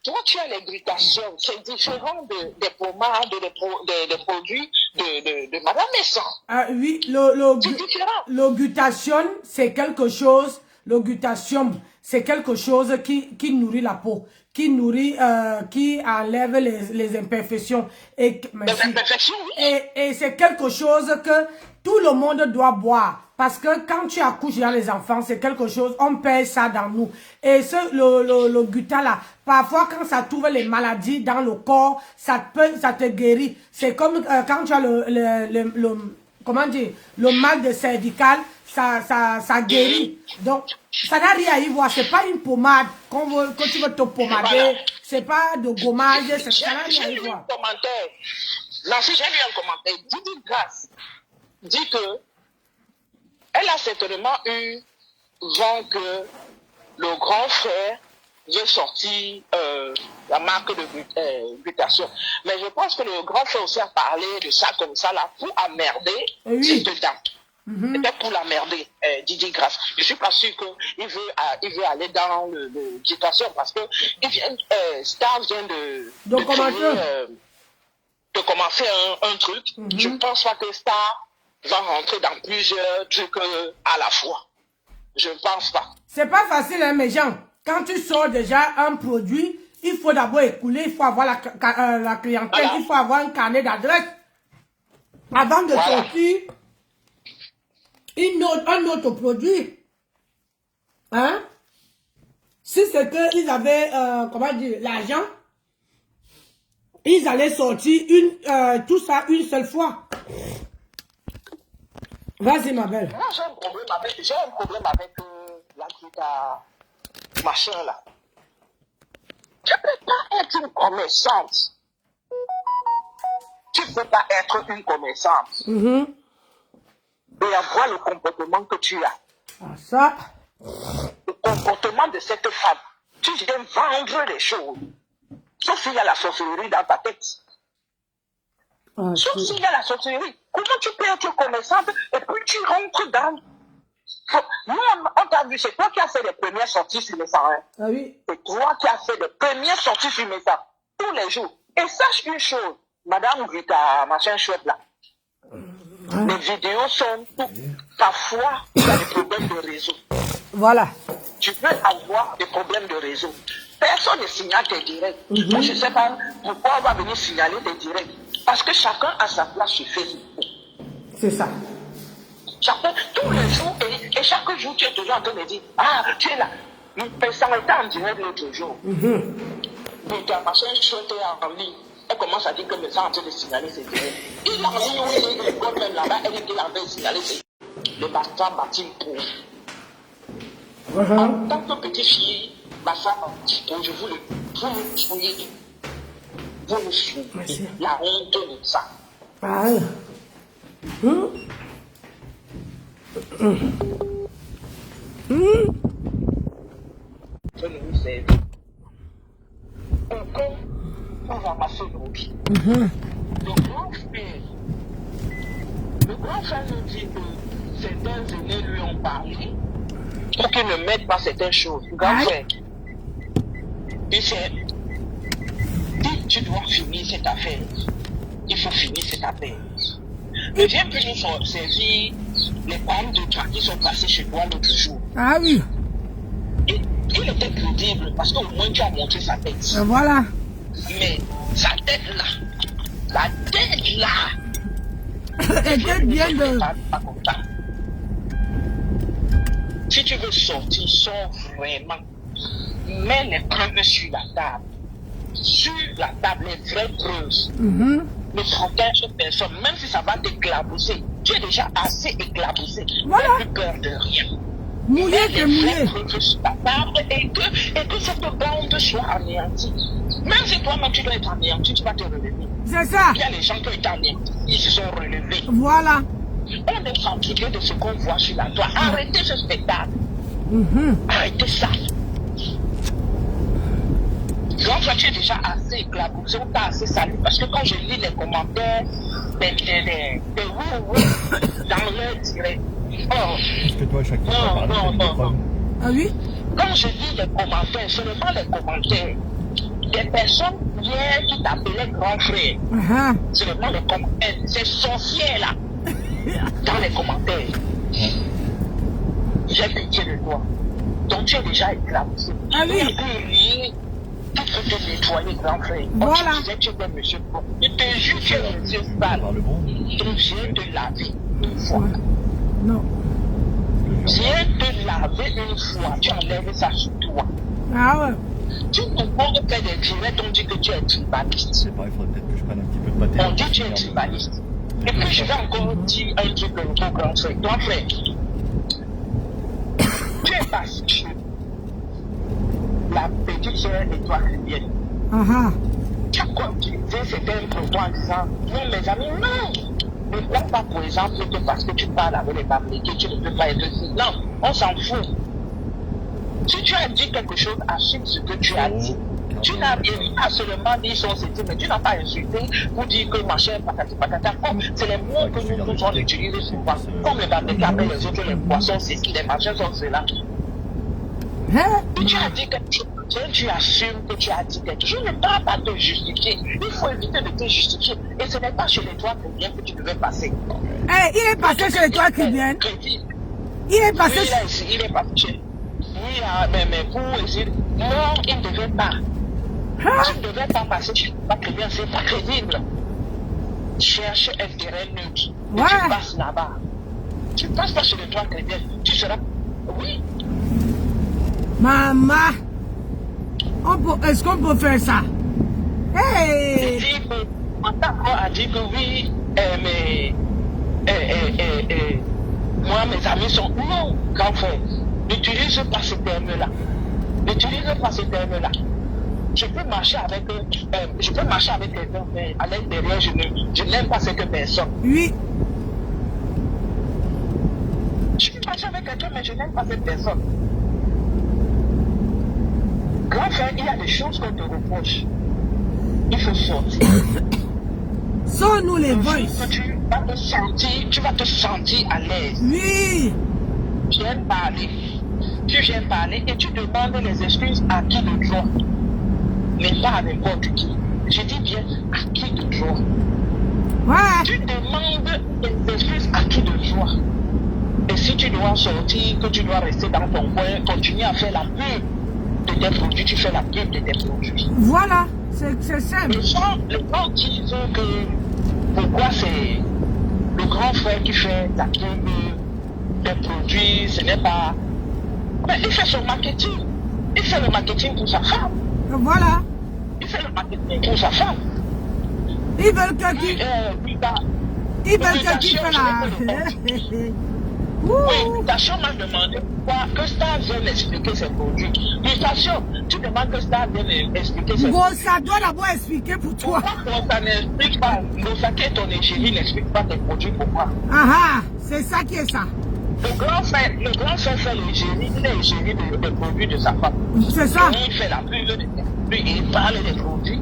Toi, tu as les glutations. C'est différent des pommades, des produits de Madame Messon. Ah oui, c'est différent. Le glutation, c'est quelque chose, le glutation, c'est quelque chose qui nourrit la peau, qui nourrit, qui enlève les imperfections. Et, les imperfections, oui. Et c'est quelque chose que tout le monde doit boire. Parce que quand tu accouches dans les enfants, c'est quelque chose, on perd ça dans nous. Et le gluta là, parfois quand ça trouve les maladies dans le corps, ça te guérit. C'est comme quand tu as comment dire, le mal de cervical, ça guérit. Donc, ça n'a rien à y voir. C'est pas une pommade que tu veux te pommader. Voilà. C'est pas de gommage. Ça n'a rien à y voir. Nancy, j'ai lu un commentaire. Didi Grace dit que elle a certainement eu vent que le grand frère veut sortir la marque de glutation. Mais je pense que le grand frère aussi a parlé de ça comme ça là pour emmerder cette dame. C'était pour l'emmerder, Didi Grace. Je suis pas sûr qu'il veut aller dans le glutation parce que Star vient de commencer un truc. Je pense pas que Star va rentrer dans plusieurs trucs à la fois. Je ne pense pas. C'est pas facile, hein, mes gens. Quand tu sors déjà un produit, il faut d'abord écouler, il faut avoir la clientèle, voilà. Il faut avoir un carnet d'adresse. Avant de sortir un autre produit. Hein? Si c'est qu'ils avaient, comment dire, l'argent, ils allaient sortir tout ça une seule fois. Vas-y, ma belle. Moi, j'ai un problème avec la gluta machin là. Tu ne peux pas être une commerçante. Tu ne peux pas être une commerçante. Et avoir le comportement que tu as. Ah, ça. Le comportement de cette femme. Tu viens vendre les choses. Sauf s'il y a la sorcellerie dans ta tête. Sauf s'il y a la sorcellerie. Comment tu peux être commerçante et puis tu rentres dans... Nous, on t'a vu, c'est toi qui as fait les premières sorties sur mes sangs. Ah oui. C'est toi qui as fait les premières sorties sur mes sangs. Tous les jours. Et sache une chose, Madame Grita, machin chouette là. Les vidéos sont tout. Parfois, il y a des problèmes de réseau. Voilà. Tu peux avoir des problèmes de réseau. Personne ne signale tes directs. Moi, je ne sais pas pourquoi on va venir signaler tes directs. Parce que chacun a sa place sur Facebook. C'est ça. Chacun, tous les jours, et chaque jour, tu es toujours en train de dire, ah, tu es là. Ça était en direct l'autre jour. Donc, ta machin chouette en ligne. Elle commence à dire que ça est en train de signaler ses directs. Il a dit, oui, même là-bas, elle dit qu'il avait signalé ses directs. Le bâtiment Martin Pro. En tant que petite fille, ma femme, je vous le souligne. Vous le soulignez. La honte de ça. Ah. Je ne vous sais. Encore, on va ramasser nos vies. Le grand frère nous dit que certains aînés lui ont parlé pour qu'il ne mette pas certaines choses. Le grand frère, il fait, si tu dois finir cette affaire, il faut finir cette affaire. Ne viens plus nous servir les pommes de toi qui sont passées chez toi l'autre jour. Ah oui. Il était crédible parce qu'au moins tu as montré sa tête. Voilà. Mais sa tête là, la tête là, était bien de... Si tu veux sortir, sors vraiment. Mets les preuves sur la table. Sur la table, les vraies preuves. Ne protège personne, même si ça va t'éclabousser. Tu es déjà assez éclaboussé. Voilà. Tu n'as plus peur de rien. Mouillé que mouillé. Et que cette bande soit anéantie. Même si toi-même tu dois être anéanti, tu vas te relever. C'est ça. Il y a les gens qui ont été anéantis, ils se sont relevés. Voilà. On est fatigué de ce qu'on voit sur la toile. Arrêtez ce spectacle. Arrêtez ça. Donc, toi, tu es déjà assez éclaboussé, on t'a assez salué. Parce que quand je lis les commentaires des oui, dans leur direct, Est-ce que toi, à chaque fois, non. Ah oui? Quand je lis les commentaires, seulement les commentaires des personnes hier qui t'appelaient grand frère, seulement les commentaires, ces sorcières là, dans les commentaires, j'ai pitié de toi. Donc tu es déjà éclabousé. Ah oui? Tu peux te nettoyer, grand frère. Voilà. Tu disais que tu étais monsieur bon. Je te jure que tu es monsieur sale. Donc viens te laver une fois. Non. Viens te laver une fois. Tu enlèves ça sur toi. Ah ouais. Tu ne peux pas faire des directs, on dit que tu es tribaliste. C'est pas, il faudrait peut-être que je prenne un petit peu de matériel. On dit que tu es tribaliste. Et puis je vais encore dire un truc au grand frère. Grand frère, tu es passé chez la petite soeur étoile chrétienne. Tu as quoi utiliser certains propos en disant non mes amis, non. Ne prends pas pour exemple que parce que tu parles avec les Bamlékés, tu ne peux pas être ici. Non, on s'en fout. Si tu as dit quelque chose, assume ce que tu as dit. Tu n'as pas seulement dit son c'était, mais tu n'as pas insulté pour dire que ma chère patati patata. C'est les mots que nous tous on utilise souvent. Comme les Bamlékés appellent les autres les poissons, c'est qui, les machins sont ceux-là. Si tu as dit quelque chose, tu assumes que tu as dit quelque chose. Je ne parle pas de justifier. Il faut éviter de te justifier. Et ce n'est pas chez les toits chrétiens que tu devais passer. Il est passé chez les toits chrétiens. Il est passé chez... Il est passé chez... Oui, mais pour essayer... Non, il ne devait pas. Tu ne devais pas passer chez les toits chrétiens. C'est pas crédible. Cherche un terrain neutre. Et tu passes là-bas. Tu passes pas chez les toits chrétiens. Tu seras... Oui. Maman, est-ce qu'on peut faire ça? Hey! D'accord a dit que oui, mais moi mes amis sont non, grand frère. N'utilise pas ce terme-là. N'utilise pas ce terme-là. Je peux marcher avec quelqu'un, mais à l'intérieur, je n'aime pas cette personne. Oui. Je peux marcher avec quelqu'un, mais je n'aime pas cette personne. Grand frère, il y a des choses qu'on te reproche. Il faut sortir. Sors-nous les voices. Tu vas te sentir à l'aise. Oui. Tu viens parler. Tu viens parler et tu demandes les excuses à qui de droit. Mais pas à n'importe qui. Je dis bien à qui de droit. Ouais. Tu demandes les excuses à qui de droit. Et si tu dois sortir, que tu dois rester dans ton coin, continuer à faire la pub de tes produits, tu fais la pub de tes produits. Voilà, c'est simple. Les gens disent que pourquoi c'est le grand frère qui fait la pub des produits, ce n'est pas... Mais il fait son marketing. Il fait le marketing pour sa femme. Voilà. Il fait le marketing pour sa femme. Ils veulent que qui... Ils veulent que qui fait la... Oui, Mutation m'a demandé pourquoi que Star vienne expliquer ses produits. Mutation, tu demandes que Star vienne expliquer ses produits. Ça doit d'abord expliquer pour toi. Pourquoi ça n'explique pas? Gossa qui est ton égérie n'explique pas tes produits, pourquoi? Ah, c'est ça qui est ça. Le grand frère fait l'égérie, il est égérie des produits de sa femme. C'est ça. Et il fait la pub des produits, il parle des produits.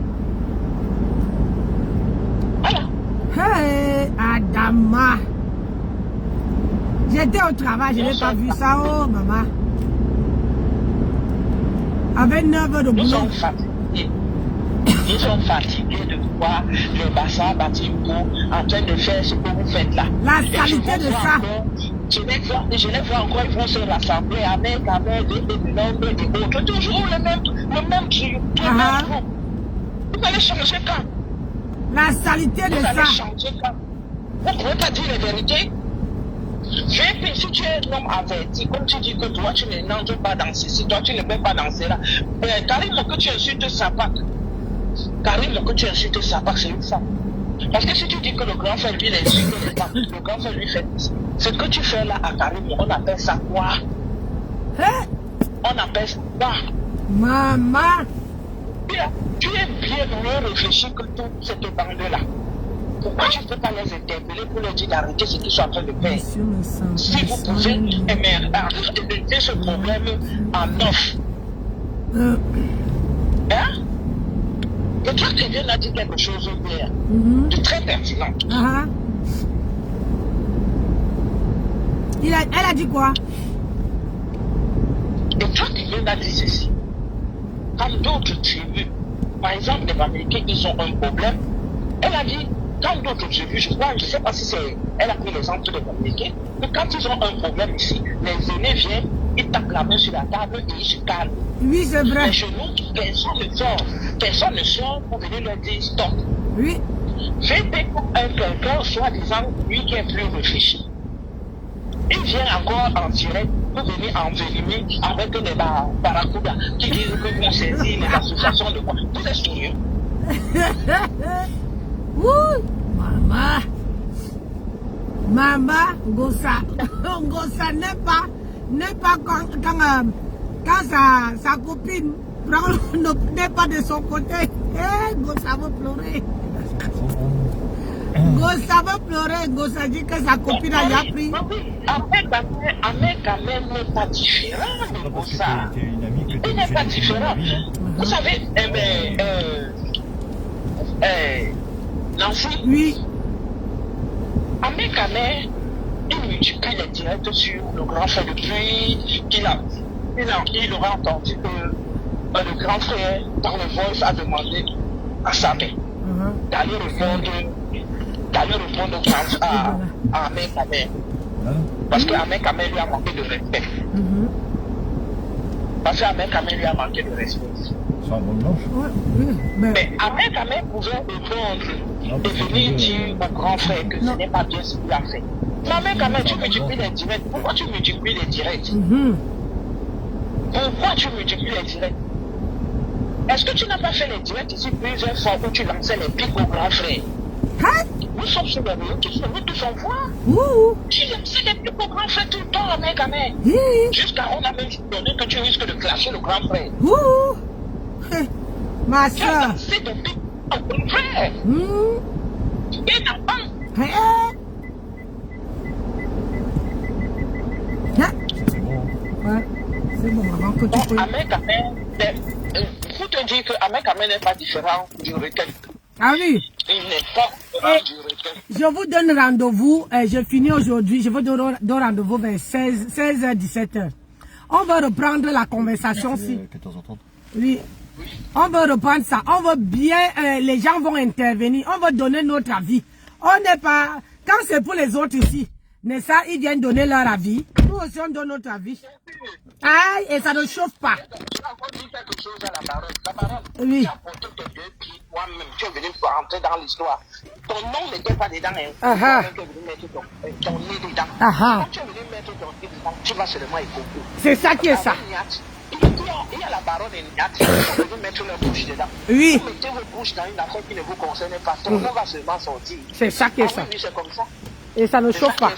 Voilà. Hey, Adama. J'étais au travail, je n'ai pas vu ça. Oh, maman. Avec 9 heures de boulot. Nous sommes fatigués de voir le bassin Batimbo en train de faire ce que vous faites là. La qualité de ça. Je les vois encore, ils vont se rassembler avec des nombres et autres. Toujours le même truc. Vous allez changer quand? La saleté de Vous allez ça. changer quand? Vous ne pouvez pas dire la vérité? Si tu es un homme averti, comme tu dis que toi tu n'entres pas dans ceci, toi tu ne peux pas danser là. Carrément que tu insultes Sapak. Carrément que tu insultes Sapak, c'est une femme. Parce que si tu dis que le grand frère lui l'insulte les femmes, le grand frère lui fait ce que tu fais là à Carrément, on appelle ça quoi? Hein? On appelle ça quoi? Maman. Tu es bien mieux réfléchi que toute cette bande-là. Pourquoi tu ne peux pas les interpeller pour leur dire d'arrêter ce qu'ils sont en train de faire? Si vous pouvez régler ce problème en off. Hein? Et toi, tu viens de dire quelque chose hier, de très pertinent. Elle a dit quoi? Et toi, tu viens de dire ceci. Quand d'autres tribus, par exemple les Américains, ils ont un problème, elle a dit, quand d'autres tribus, je crois, je ne sais pas si c'est, elle a pris l'exemple des Américains, mais quand ils ont un problème ici, les aînés viennent, ils tapent la main sur la table et ils se calment. Oui, c'est vrai. Mais chez nous, personne ne sort pour venir leur dire stop. Oui. J'ai des quelqu'un, soi-disant, lui qui est plus réfléchi. Il vient encore en direct pour venir envenimer avec les barracudas qui disent que vont saisir les associations de quoi. Vous êtes sérieux? Maman, Gossa n'est pas quand sa copine n'est pas de son côté. Gossa va pleurer. Gossa va pleurer. Gossa dit que sa copine a déjà pris. Ahmed Kamel n'est pas différent de Gossa. Il n'est pas différent. Vous savez, Nancy? Oui. Ahmed Kamel, il multiplie les directs sur le grand frère depuis qu'il aura entendu que le grand frère, dans le voice, a demandé à sa mère d'aller répondre à Ahmed Kamel. Parce qu'Ahmed Kamel lui a manqué de respect. C'est un bon blanche. Mais Ahmed Kamel pouvait répondre et venir dire au grand frère que ce n'est pas bien ce qu'il a fait. Mais Ahmed Kamel, tu multiplies les directs. Pourquoi tu multiplies les directs? Pourquoi tu multiplies les directs? Est-ce que tu n'as pas fait les directs ici plusieurs fois où tu lançais les pics au grand frère? Nous sommes sur les réseaux sociaux, nous tous on voit. Tu lançais les pics au grand frère tout le temps, Ahmed Kamel. Jusqu'à on a même donné que tu risques de clasher le grand frère. Ma Tu as soeur. lancé des pics au grand frère. Et n'a pas. Ouais, c'est bon, maman, que tu peux. Ahmed Kamel, pour te dire que Ahmed Kamel n'est pas différent du requin. Ah oui. Il n'est pas différent du requin. Je vous donne rendez-vous, je finis aujourd'hui, je vous donne rendez-vous vers 16h, 17h. On va reprendre la conversation si. 14h30. Oui. On va reprendre ça. On va bien, les gens vont intervenir. On va donner notre avis. On n'est pas, quand c'est pour les autres ici, n'est-ce pas, ils viennent donner leur avis. Nous aussi on donne notre avis. Aïe, et ça ne chauffe pas. Tu as encore dit quelque chose à la baronne. La baronne, Oui. tu as porté tes deux pieds toi-même. Tu es venu rentrer dans l'histoire. Ton nom n'était pas dedans. Tu es venu mettre ton nez dedans. Quand tu es venu mettre ton nez dedans, tu vas seulement écouter. C'est ça qui est ça. Il y a la baronne et Niat qui sont venus mettre leur bouche dedans. Oui. Vous mettez vos bouches dans une affaire qui ne vous concerne pas. Ton nom va seulement sortir. C'est ça qui est ça. Oui, c'est comme ça. Et ça ne chauffe pas.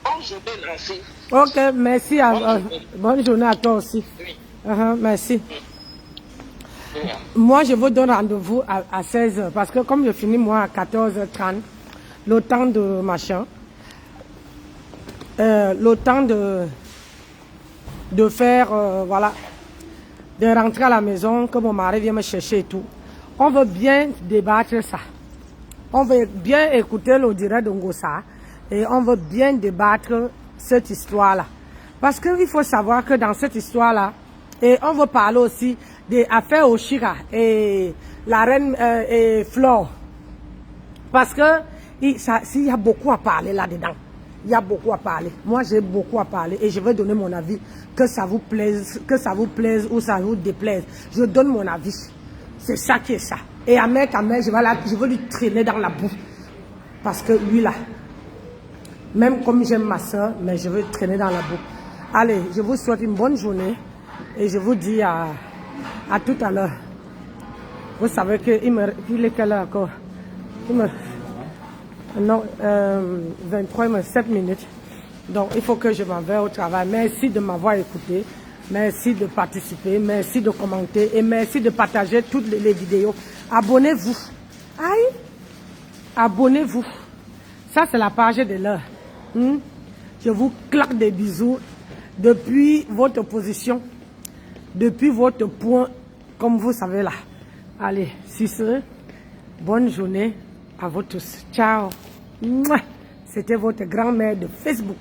Bonne journée, Nancy. Ok, merci. Bonne journée à toi aussi. Oui. Merci. Moi, je vous donne rendez-vous à 16h parce que comme je finis moi à 14h30, le temps de machin, le temps de faire, voilà, de rentrer à la maison, que mon mari vient me chercher et tout. On veut bien débattre ça. On veut bien écouter le direct de Ngosa et on veut bien débattre cette histoire-là. Parce qu'il faut savoir que dans cette histoire-là, et on veut parler aussi des affaires Oshira et la reine et Flore. Parce que il y a beaucoup à parler là-dedans. Il y a beaucoup à parler. Moi, j'ai beaucoup à parler et je vais donner mon avis. Que ça vous plaise ou ça vous déplaise. Je donne mon avis. C'est ça qui est ça. Et Ahmed, je vais lui traîner dans la boue. Parce que lui là, même comme j'aime ma soeur, mais je veux traîner dans la boue. Allez, je vous souhaite une bonne journée. Et je vous dis à tout à l'heure. Vous savez qu'il est quelle heure encore? Non, 23, il me 7 minutes. Donc, il faut que je m'en vais au travail. Merci de m'avoir écouté. Merci de participer. Merci de commenter. Et merci de partager toutes les vidéos. Abonnez-vous. Aïe! Abonnez-vous. Ça, c'est la page de l'heure. Je vous claque des bisous depuis votre position. Depuis votre point, comme vous savez là. Allez, si ce, bonne journée à vous tous. Ciao. C'était votre grand-mère de Facebook.